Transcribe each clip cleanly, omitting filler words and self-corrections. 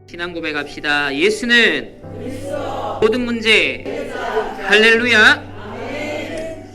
신앙 고백합시다. 예수는 모든 문제. 할렐루야.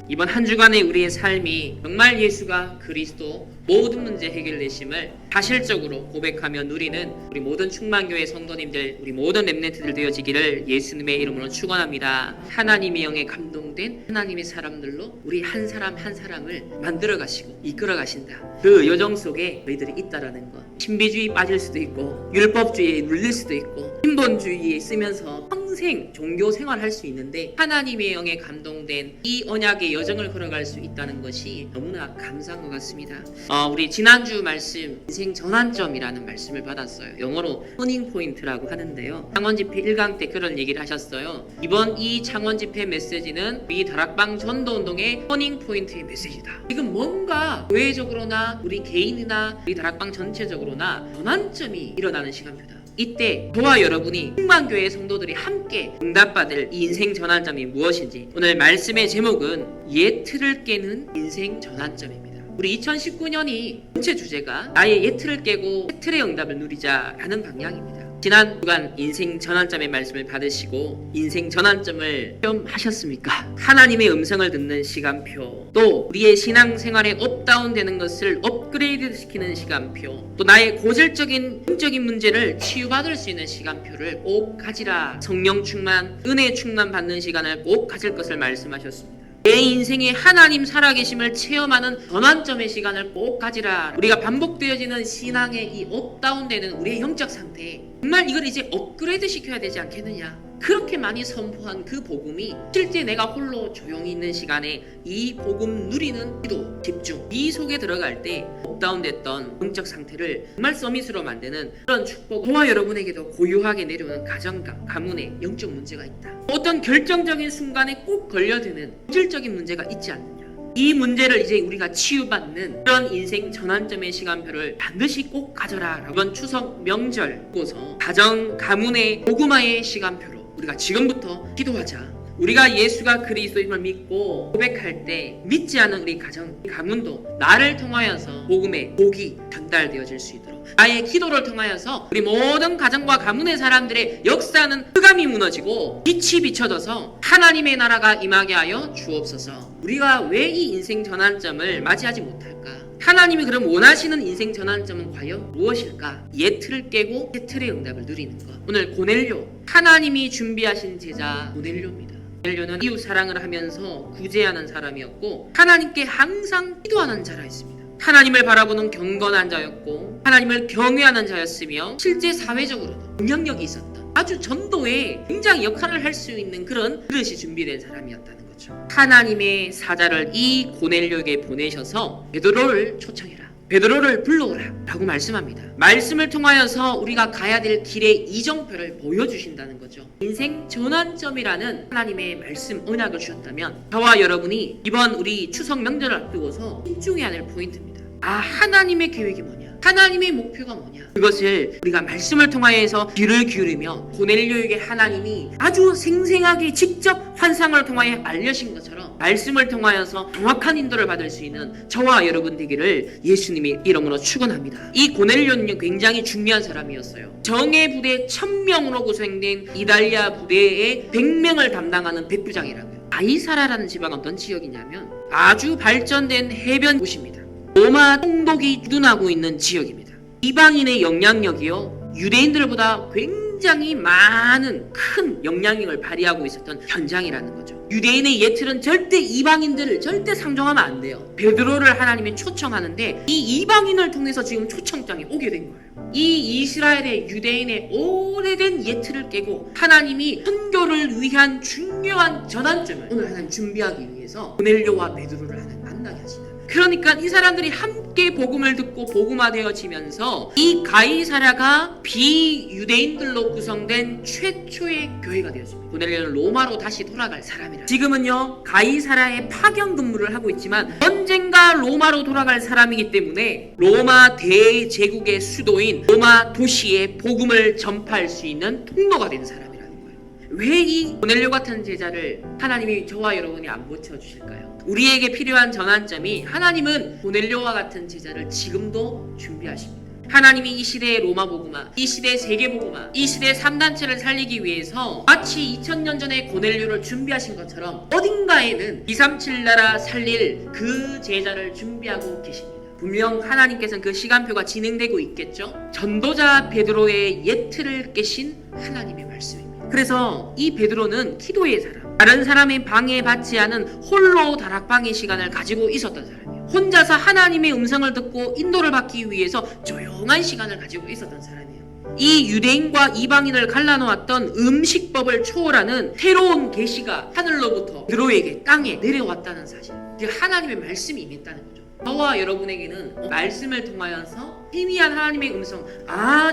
이번 한 주간의 우리의 삶이 정말 예수가 그리스도 모든 문제 해결되심을 사실적으로 고백하며 누리는 우리 모든 충만교회 성도님들, 우리 모든 렘넌트들 되어지기를 예수님의 이름으로 축원합니다. 하나님의 영에 감동된 하나님의 사람들로 우리 한 사람 한 사람을 만들어 가시고 이끌어 가신다. 그 여정 속에 저희들이 있다라는 것. 신비주의 빠질 수도 있고 율법주의에 눌릴 수도 있고 신본주의에 쓰면서 평생 종교 생활할 수 있는데 하나님의 영에 감동된 이 언약의 여정을 걸어갈 수 있다는 것이 너무나 감사한 것 같습니다. 우리 지난주 말씀 인생 전환점이라는 말씀을 받았어요. 영어로 터닝 포인트라고 하는데요. 창원 집회 1강 때 그런 얘기를 하셨어요. 이번 이 창원 집회 메시지는 우리 다락방 전도 운동의 터닝 포인트의 메시지다. 지금 뭔가 교회적으로나 우리 개인이나 우리 다락방 전체적으로나 전환점이 일어나는 시간표다. 이때 저와 여러분이 충만교회 성도들이 함께 응답받을 이 인생 전환점이 무엇인지, 오늘 말씀의 제목은 옛 틀을 깨는 인생 전환점입니다. 우리 2019년이 전체 주제가 나의 옛 틀을 깨고 새 틀의 응답을 누리자라는 방향입니다. 지난 주간 인생 전환점의 말씀을 받으시고 인생 전환점을 체험하셨습니까? 하나님의 음성을 듣는 시간표, 또 우리의 신앙생활에 업다운되는 것을 업그레이드 시키는 시간표, 또 나의 고질적인 영적인 문제를 치유받을 수 있는 시간표를 꼭 가지라. 성령 충만, 은혜 충만 받는 시간을 꼭 가질 것을 말씀하셨습니다. 내 인생에 하나님 살아계심을 체험하는 전환점의 시간을 꼭 가지라. 우리가 반복되어지는 신앙의 이 업다운되는 우리의 영적 상태, 정말 이걸 이제 업그레이드 시켜야 되지 않겠느냐. 그렇게 많이 선포한 그 복음이 실제 내가 홀로 조용히 있는 시간에 이 복음 누리는 기도, 집중, 이 속에 들어갈 때 업다운됐던 영적 상태를 정말 서밋으로 만드는 그런 축복, 저와 여러분에게도 고유하게 내려오는 가정과 가문에 영적 문제가 있다. 어떤 결정적인 순간에 꼭 걸려드는 본질적인 문제가 있지 않느냐. 이 문제를 이제 우리가 치유받는 그런 인생 전환점의 시간표를 반드시 꼭 가져라. 이번 추석 명절 고서 가정, 가문의 복음화의 시간표로 우리가 지금부터 기도하자. 우리가 예수가 그리스도임을 믿고 고백할 때 믿지 않은 우리 가정, 가문도 나를 통하여서 복음의 복이 전달되어질 수 있도록, 나의 기도를 통하여서 우리 모든 가정과 가문의 사람들의 역사는 흑암이 무너지고 빛이 비춰져서 하나님의 나라가 임하게 하여 주옵소서. 우리가 왜 이 인생 전환점을 맞이하지 못할까? 하나님이 그럼 원하시는 인생 전환점은 과연 무엇일까? 옛 틀을 깨고 새 틀의 응답을 누리는 것. 오늘 고넬료, 하나님이 준비하신 제자 고넬료입니다. 고넬료는 이웃 사랑을 하면서 구제하는 사람이었고 하나님께 항상 기도하는 자라였습니다. 하나님을 바라보는 경건한 자였고 하나님을 경외하는 자였으며 실제 사회적으로도 영향력이 있었던, 아주 전도에 굉장히 역할을 할 수 있는 그런 그릇이 준비된 사람이었다는 거죠. 하나님의 사자를 이 고넬료에게 보내셔서 베드로를 초청해라, 베드로를 불러오라 라고 말씀합니다. 말씀을 통하여서 우리가 가야 될 길의 이정표를 보여주신다는 거죠. 인생 전환점이라는 하나님의 말씀, 언약을 주셨다면 저와 여러분이 이번 우리 추석 명절을 앞두고서 집중해야 될 포인트입니다. 하나님의 계획이 뭐냐? 하나님의 목표가 뭐냐? 그것을 우리가 말씀을 통하여서 귀를 기울이며 고넬료에게 하나님이 아주 생생하게 직접 환상을 통하여 알려신 것처럼 말씀을 통하여서 정확한 인도를 받을 수 있는 저와 여러분 되기를 예수님의 이름으로 축원합니다. 이 고넬료는 굉장히 중요한 사람이었어요. 정예 부대 1000명으로 구성된 이달리아 부대의 100명을 담당하는 백부장이라고요. 아이사라라는 지방은 어떤 지역이냐면 아주 발전된 해변 도시입니다. 로마 총독이 주둔하고 있는 지역입니다. 이방인의 영향력이요, 유대인들보다 굉장히 많은 큰 영향력을 발휘하고 있었던 현장이라는 거죠. 유대인의 옛 틀은 절대 이방인들을 절대 상종하면 안 돼요. 베드로를 하나님이 초청하는데 이 이방인을 통해서 지금 초청장이 오게 된 거예요. 이 이스라엘의 유대인의 오래된 옛 틀을 깨고 하나님이 선교를 위한 중요한 전환점을 오늘 하나님 준비하기 위해서 고넬료와 베드로를 하나님 만나게 하신다. 그러니까 이 사람들이 함께 복음을 듣고 복음화되어지면서 이 가이사랴가 비유대인들로 구성된 최초의 교회가 되었습니다. 고넬료는 로마로 다시 돌아갈 사람이라. 지금은요 가이사랴에 파견 근무를 하고 있지만 언젠가 로마로 돌아갈 사람이기 때문에 로마 대제국의 수도인 로마 도시에 복음을 전파할 수 있는 통로가 된 사람이라는 거예요. 왜 이 고넬료 같은 제자를 하나님이 저와 여러분이 안 붙여주실까요? 우리에게 필요한 전환점이, 하나님은 고넬료와 같은 제자를 지금도 준비하십니다. 하나님이 이 시대의 로마 복음화, 이 시대의 세계 복음화, 이 시대의 3단체를 살리기 위해서 마치 2000년 전에 고넬료를 준비하신 것처럼 어딘가에는 237 나라 살릴 그 제자를 준비하고 계십니다. 분명 하나님께서는 그 시간표가 진행되고 있겠죠. 전도자 베드로의 예틀을 깨신 하나님의 말씀입니다. 그래서 이 베드로는 기도의 사람, 다른 사람의 방해받지 않은 홀로 다락방의 시간을 가지고 있었던 사람이에요. 혼자서 하나님의 음성을 듣고 인도를 받기 위해서 조용한 시간을 가지고 있었던 사람이에요. 이 유대인과 이방인을 갈라놓았던 음식법을 초월하는 새로운 계시가 하늘로부터 베드로에게 땅에 내려왔다는 사실, 하나님의 말씀이 임했다는 거죠. 저와 여러분에게는 말씀을 통하여서 희미한 하나님의 음성,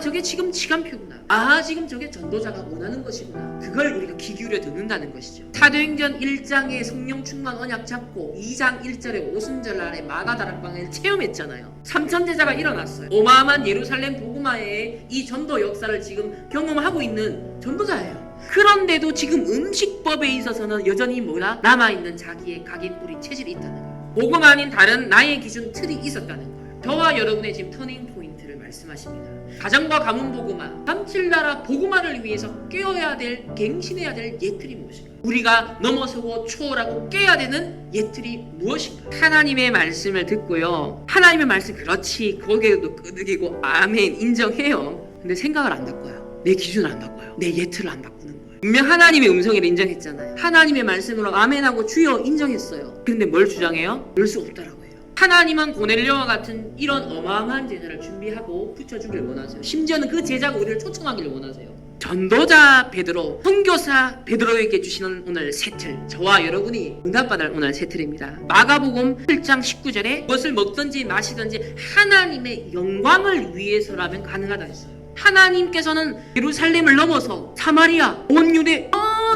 저게 지금 시간표구나, 지금 저게 전도자가 원하는 것이구나, 그걸 우리가 귀 기울여 듣는다는 것이죠. 사도행전 1장에 성령 충만 언약 잡고 2장 1절에 오순절 날에 마가다락방을 체험했잖아요. 3천 제자가 일어났어요. 어마어마한 예루살렘 복음화의 이 전도 역사를 지금 경험하고 있는 전도자예요. 그런데도 지금 음식법에 있어서는 여전히 남아있는 자기의 각인뿌리 체질이 있다는 거예요. 복음 아닌 다른 나의 기준 틀이 있었다는 거예요. 저와 여러분의 지금 터닝 포인트를 말씀하십니다. 가정과 가문 복음화, 37 나라 복음화를 위해서 깨어야 될, 갱신해야 될 예틀이 무엇인가? 우리가 넘어서고 초월하고 깨야 되는 예틀이 무엇인가? 하나님의 말씀을 듣고요. 하나님의 말씀 그렇지, 거기에도 끄덕이고 아멘 인정해요. 근데 생각을 안 바꿔요. 내 기준을 안 바꿔요. 내 예틀을 안 바꾸는 거예요. 분명 하나님의 음성을 인정했잖아요. 하나님의 말씀으로 아멘하고 주여 인정했어요. 그런데 뭘 주장해요? 그럴 수 없다라고 해요. 하나님은 고넬료와 같은 이런 어마어마한 제자를 준비하고 붙여주길 원하세요. 심지어는 그 제자가 우리를 초청하기를 원하세요. 전도자 베드로, 선교사 베드로에게 주시는 오늘 새 틀, 저와 여러분이 응답받을 오늘 새 틀입니다. 마가복음 7장 19절에 무엇을 먹든지 마시든지 하나님의 영광을 위해서라면 가능하다 했어요. 하나님께서는 예루살렘을 넘어서 사마리아, 온 유대,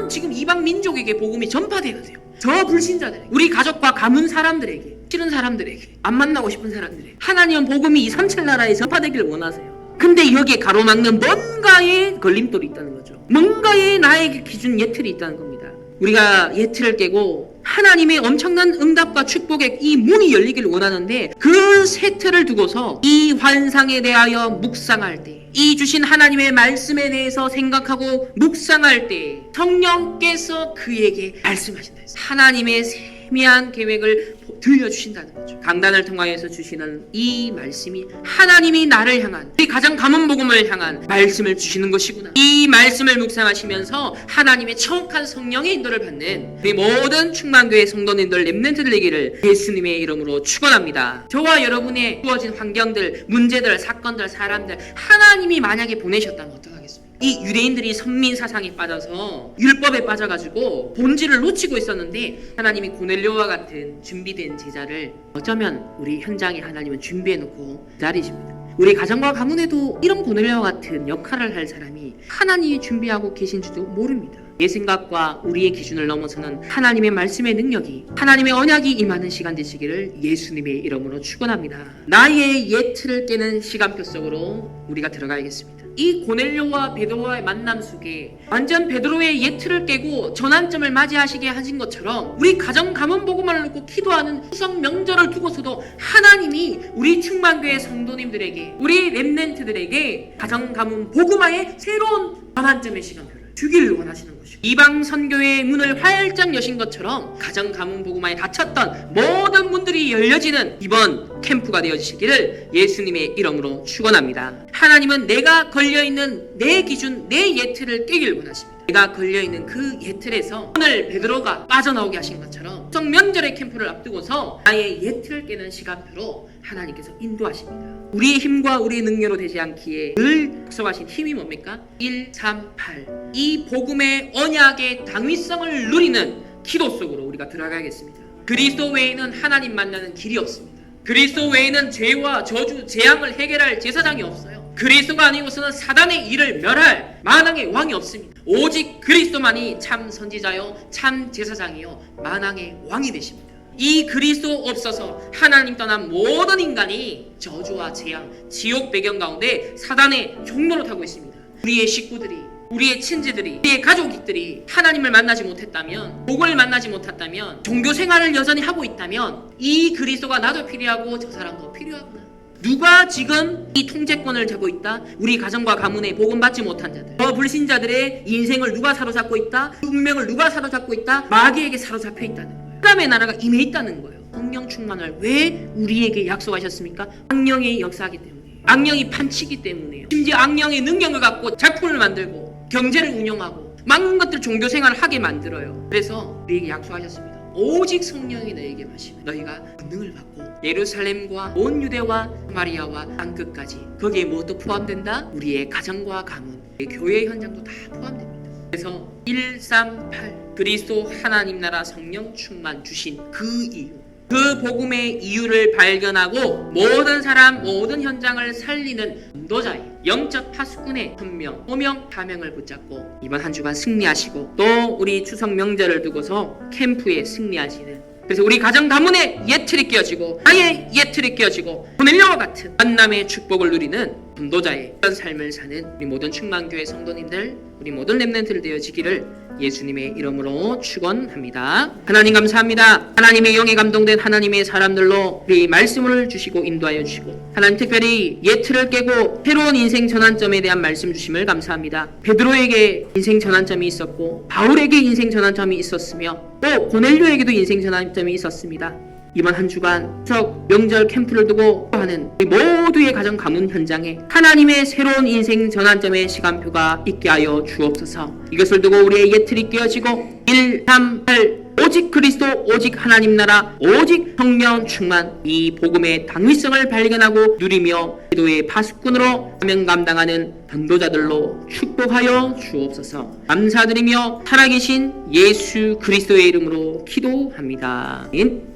지금 이방 민족에게 복음이 전파되어야 돼요. 저 불신자들에게, 우리 가족과 가문 사람들에게, 싫은 사람들에게, 안 만나고 싶은 사람들에게 하나님은 복음이 237 나라에 전파되기를 원하세요. 근데 여기에 가로막는 뭔가의 걸림돌이 있다는 거죠. 뭔가의 나에게 기준 예틀이 있다는 겁니다. 우리가 예틀을 깨고 하나님의 엄청난 응답과 축복의 이 문이 열리기를 원하는데, 그 새 틀을 두고서 이 환상에 대하여 묵상할 때, 이 주신 하나님의 말씀에 대해서 생각하고 묵상할 때 성령께서 그에게 말씀하신다. 하나님의 세미한 계획을 들려주신다는 거죠. 강단을 통하여서 주시는 이 말씀이 하나님이 나를 향한, 우리 가정 가문 복음을 향한 말씀을 주시는 것이구나. 이 말씀을 묵상하시면서 하나님의 정확한 성령의 인도를 받는 우리 모든 충만교회 성도님들, 렘넌트들 되기를 예수님의 이름으로 축원합니다. 저와 여러분의 주어진 환경들, 문제들, 사건들, 사람들 하나님이 만약에 보내셨다면 어떡하겠습니까? 이 유대인들이 선민 사상에 빠져서 율법에 빠져가지고 본질을 놓치고 있었는데, 하나님이 고넬료와 같은 준비된 제자를 어쩌면 우리 현장에 하나님은 준비해놓고 기다리십니다. 우리 가정과 가문에도 이런 고넬료와 같은 역할을 할 사람이 하나님이 준비하고 계신지도 모릅니다. 내 생각과 우리의 기준을 넘어서는 하나님의 말씀의 능력이, 하나님의 언약이 임하는 시간 되시기를 예수님의 이름으로 축원합니다. 나의 예틀을 깨는 시간표 속으로 우리가 들어가야겠습니다. 이 고넬료와 베드로와의 만남 속에 완전 베드로의 예틀을 깨고 전환점을 맞이하시게 하신 것처럼, 우리 가정 가문 복음을 놓고 기도하는 추석 명절을 두고서도 하나님이 우리 충만교회 성도님들에게, 우리 렘넌트들에게 가정 가문 복음화의 새로운 전환점의 시간표를 주기를 원하시는 것이고, 이방 선교의 문을 활짝 여신 것처럼 가정 가문 복음화에 닫혔던 모든 문들이 열려지는 이번 캠프가 되어주시기를 예수님의 이름으로 축원합니다. 하나님은 내가 걸려있는 내 기준, 내 예틀을 깨기를 원하십니다. 내가 걸려있는 그 예틀에서 오늘 베드로가 빠져나오게 하신 것처럼 추석 명절의 캠프를 앞두고서 나의 예틀을 깨는 시간표로 하나님께서 인도하십니다. 우리의 힘과 우리의 능력으로 되지 않기에 늘 약속하신 힘이 뭡니까? 1, 3, 8. 이 복음의 언약의 당위성을 누리는 기도 속으로 우리가 들어가겠습니다. 그리스도 외에는 하나님 만나는 길이 없습니다. 그리스도 외에는 죄와 저주, 재앙을 해결할 제사장이 없어요. 그리스도가 아니고서는 사단의 일을 멸할 만왕의 왕이 없습니다. 오직 그리스도만이 참 선지자요, 참 제사장이요, 만왕의 왕이 되십니다. 이 그리스도 없어서 하나님 떠난 모든 인간이 저주와 재앙, 지옥 배경 가운데 사단의 종로를 타고 있습니다. 우리의 식구들이, 우리의 친지들이, 우리의 가족들이 하나님을 만나지 못했다면, 복을 만나지 못했다면, 종교 생활을 여전히 하고 있다면 이 그리스도가 나도 필요하고 저 사람도 필요하구나. 누가 지금 이 통제권을 잡고 있다? 우리 가정과 가문에 복음 받지 못한 자들. 불신자들의 인생을 누가 사로잡고 있다? 운명을 누가 사로잡고 있다? 마귀에게 사로잡혀 있다는 거예요. 하나님의 나라가 임해 있다는 거예요. 성령 충만을 왜 우리에게 약속하셨습니까? 악령이 역사하기 때문에, 악령이 판치기 때문에요. 심지어 악령의 능력을 갖고 작품을 만들고 경제를 운영하고 많은 것들 종교 생활을 하게 만들어요. 그래서 우리에게 약속하셨습니다. 오직 성령이 너에게 마시면 너희가 권능을 받고 예루살렘과 온 유대와 사마리아와 땅끝까지, 거기에 무엇도 포함된다? 우리의 가정과 가문, 우리의 교회 현장도 다 포함됩니다. 그래서 138 그리스도 하나님 나라 성령 충만 주신 그 이유, 그 복음의 이유를 발견하고 모든 사람, 모든 현장을 살리는 전도자의 영적 파수꾼의 선명, 소명, 사명을 붙잡고 이번 한 주간 승리하시고, 또 우리 추석 명절을 두고서 캠프에 승리하시는, 그래서 우리 가정 가문에 예틀이 끼어지고 아예 예틀이 끼어지고 보낼려와 같은 만남의 축복을 누리는 전도자의 그런 삶을 사는 우리 모든 충만교회 성도님들, 우리 모든 렘넌트를 되어지기를 예수님의 이름으로 축원합니다. 하나님 감사합니다. 하나님의 영에 감동된 하나님의 사람들로 우리 말씀을 주시고 인도하여 주시고, 하나님 특별히 예틀을 깨고 새로운 인생 전환점에 대한 말씀 주심을 감사합니다. 베드로에게 인생 전환점이 있었고 바울에게 인생 전환점이 있었으며 또 고넬료에게도 인생 전환점이 있었습니다. 이번 한 주간 추석 명절 캠프를 두고 하는 우리 모두의 가정 가문 현장에 하나님의 새로운 인생 전환점의 시간표가 있게 하여 주옵소서. 이것을 두고 우리의 예틀이 깨어지고 138 오직 그리스도, 오직 하나님 나라, 오직 성령 충만, 이 복음의 당위성을 발견하고 누리며 기도의 파수꾼으로 사명 감당하는 전도자들로 축복하여 주옵소서. 감사드리며 살아계신 예수 그리스도의 이름으로 기도합니다. 아멘.